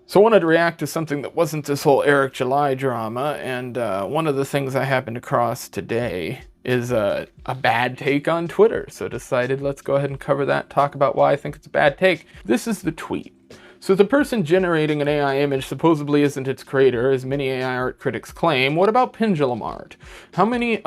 So I wanted to react to something that wasn't this whole Eric July drama, and one of the things I happened across today is a bad take on Twitter. So decided let's go ahead and cover that, talk about why I think it's a bad take. This is the tweet. So the person generating an AI image supposedly isn't its creator, as many AI art critics claim. What about pendulum art? Many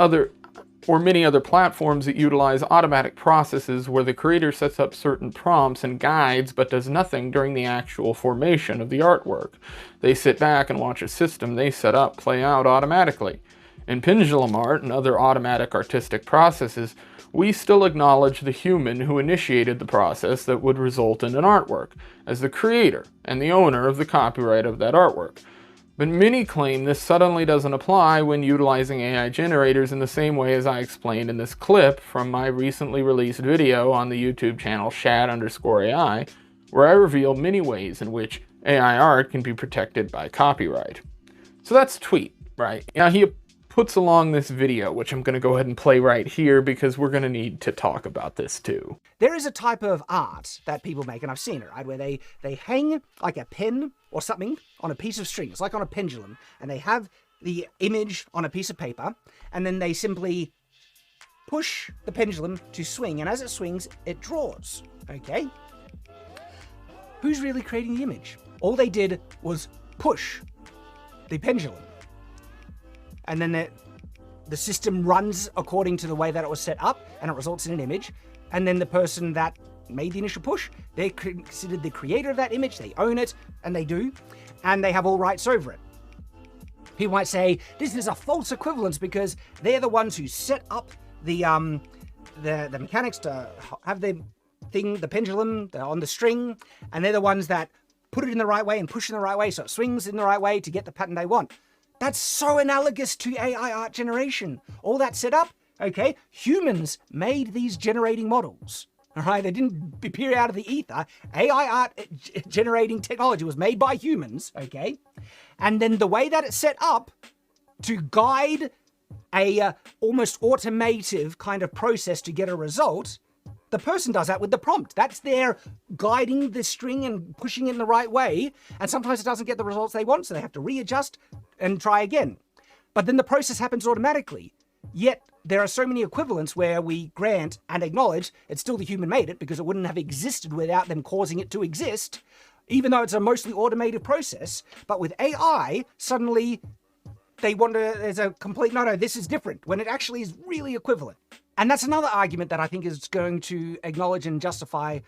other platforms that utilize automatic processes where the creator sets up certain prompts and guides but does nothing during the actual formation of the artwork. They sit back and watch a system they set up play out automatically. In pendulum art and other automatic artistic processes, we still acknowledge the human who initiated the process that would result in an artwork, as the creator and the owner of the copyright of that artwork. But many claim this suddenly doesn't apply when utilizing AI generators in the same way as I explained in this clip from my recently released video on the YouTube channel Shad_AI, where I reveal many ways in which AI art can be protected by copyright. So that's the tweet, right? Now he puts along this video, which I'm going to go ahead and play right here because we're going to need to talk about this too. There is a type of art that people make, and I've seen it, right, where they hang like a pen or something on a piece of string. It's like on a pendulum, and they have the image on a piece of paper, and then they simply push the pendulum to swing, and as it swings, it draws, okay? Who's really creating the image? All they did was push the pendulum, and then the system runs according to the way that it was set up, and it results in an image, and then the person that made the initial push, they're considered the creator of that image, they own it, and they do, and they have all rights over it. People might say, this is a false equivalence because they're the ones who set up the mechanics to have the pendulum on the string, and they're the ones that put it in the right way and push in the right way so it swings in the right way to get the pattern they want. That's so analogous to AI art generation. All that set up, okay, humans made these generating models. All right, they didn't appear out of the ether. AI art generating technology was made by humans, okay? And then the way that it's set up to guide a almost automative kind of process to get a result, the person does that with the prompt. That's their guiding the string and pushing it in the right way. And sometimes it doesn't get the results they want, so they have to readjust and try again. But then the process happens automatically. Yet there are so many equivalents where we grant and acknowledge it's still the human made it because it wouldn't have existed without them causing it to exist, even though it's a mostly automated process. But with AI, suddenly they want to, there's a complete, no, this is different, when it actually is really equivalent. And that's another argument that I think is going to acknowledge and justify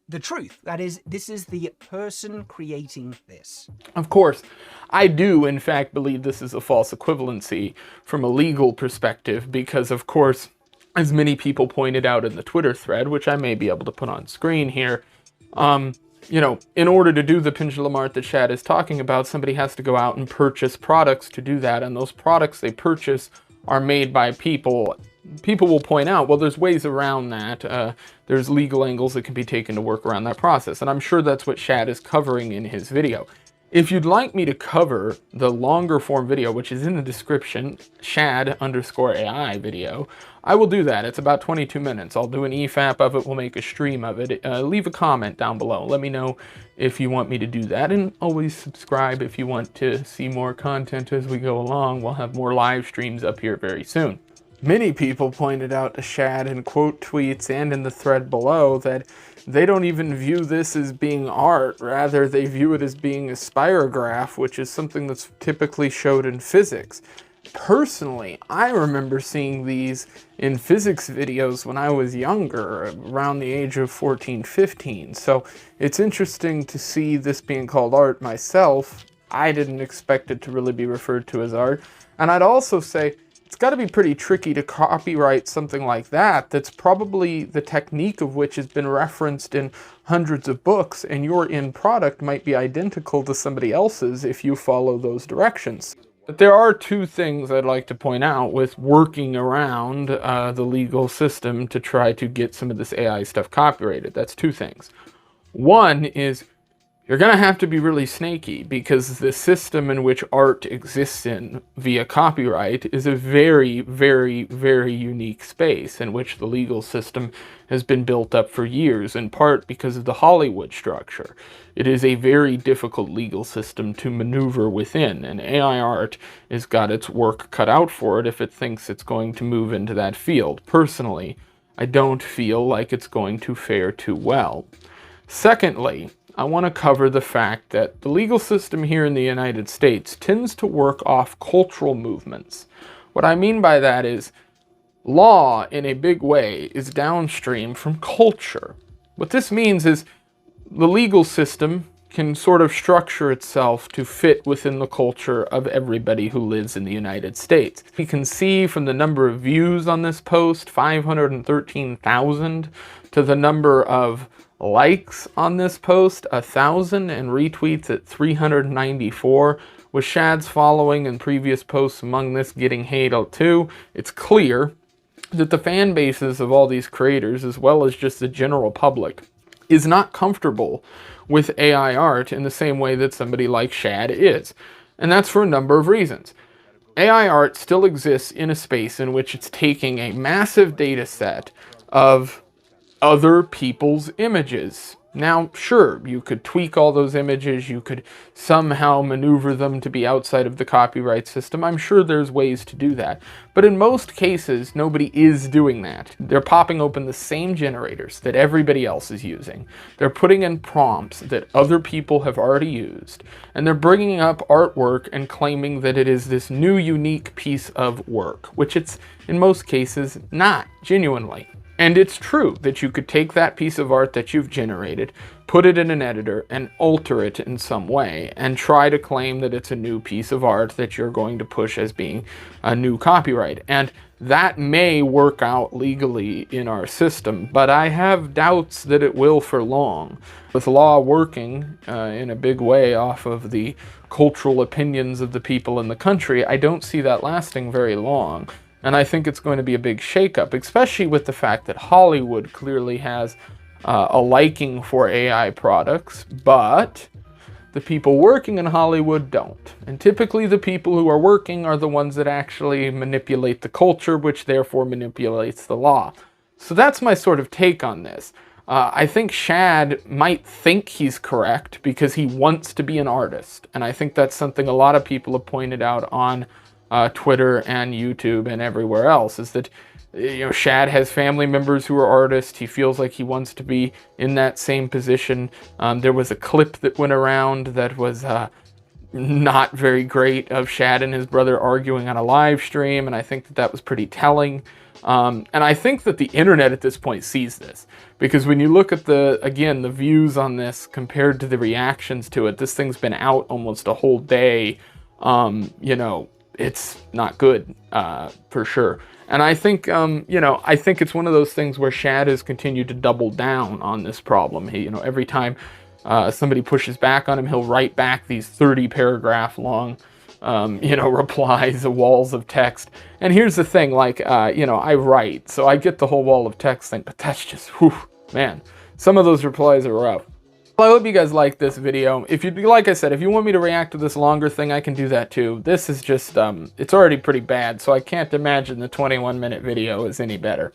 the truth. That is, this is the person creating this. Of course, I do in fact believe this is a false equivalency from a legal perspective because, of course, as many people pointed out in the Twitter thread, which I may be able to put on screen here, you know, in order to do the pendulum art that Shad is talking about, somebody has to go out and purchase products to do that, and those products they purchase are made by people. People will point out, well, there's ways around that. There's legal angles that can be taken to work around that process. And I'm sure that's what Shad is covering in his video. If you'd like me to cover the longer form video, which is in the description, Shad_AI video, I will do that. It's about 22 minutes. I'll do an EFAP of it. We'll make a stream of it. Leave a comment down below. Let me know if you want me to do that. And always subscribe if you want to see more content as we go along. We'll have more live streams up here very soon. Many people pointed out to Shad in quote tweets and in the thread below that they don't even view this as being art. Rather, they view it as being a spirograph, which is something that's typically showed in physics. Personally, I remember seeing these in physics videos when I was younger, around the age of 14, 15. So it's interesting to see this being called art myself. I didn't expect it to really be referred to as art. And I'd also say, it's got to be pretty tricky to copyright something like that that's probably the technique of which has been referenced in hundreds of books, and your end product might be identical to somebody else's if you follow those directions. But there are two things I'd like to point out with working around the legal system to try to get some of this AI stuff copyrighted. That's two things. One is you're going to have to be really snaky, because the system in which art exists in via copyright is a very, very, very unique space in which the legal system has been built up for years, in part because of the Hollywood structure. It is a very difficult legal system to maneuver within, and AI art has got its work cut out for it if it thinks it's going to move into that field. Personally, I don't feel like it's going to fare too well. Secondly, I want to cover the fact that the legal system here in the United States tends to work off cultural movements. What I mean by that is law, in a big way, is downstream from culture. What this means is the legal system can sort of structure itself to fit within the culture of everybody who lives in the United States. You can see from the number of views on this post, 513,000, to the number of likes on this post, 1,000, and retweets at 394. With Shad's following and previous posts among this getting hate out too, it's clear that the fan bases of all these creators, as well as just the general public, is not comfortable with AI art in the same way that somebody like Shad is. And that's for a number of reasons. AI art still exists in a space in which it's taking a massive data set of other people's images. Now, sure, you could tweak all those images, you could somehow maneuver them to be outside of the copyright system. I'm sure there's ways to do that. But in most cases, nobody is doing that. They're popping open the same generators that everybody else is using. They're putting in prompts that other people have already used. And they're bringing up artwork and claiming that it is this new, unique piece of work, which it's, in most cases, not, genuinely. And it's true that you could take that piece of art that you've generated, put it in an editor, and alter it in some way, and try to claim that it's a new piece of art that you're going to push as being a new copyright. And that may work out legally in our system, but I have doubts that it will for long. With law working in a big way off of the cultural opinions of the people in the country, I don't see that lasting very long. And I think it's going to be a big shakeup, especially with the fact that Hollywood clearly has a liking for AI products, but the people working in Hollywood don't. And typically the people who are working are the ones that actually manipulate the culture, which therefore manipulates the law. So that's my sort of take on this. I think Shad might think he's correct because he wants to be an artist. And I think that's something a lot of people have pointed out on Twitter and YouTube and everywhere else, is that, you know, Shad has family members who are artists. He feels like he wants to be in that same position. There was a clip that went around that was not very great of Shad and his brother arguing on a live stream, and I think that that was pretty telling. And I think that the internet at this point sees this, because when you look at the views on this compared to the reactions to it, this thing's been out almost a whole day. You know, it's not good, for sure. And I think, I think it's one of those things where Shad has continued to double down on this problem. He, every time somebody pushes back on him, he'll write back these 30-paragraph long, replies, walls of text. And here's the thing, I write, so I get the whole wall of text thing, but that's just, man, some of those replies are rough. Well, I hope you guys liked this video. If you, like I said, if you want me to react to this longer thing, I can do that too. This is just, it's already pretty bad, so I can't imagine the 21-minute video is any better.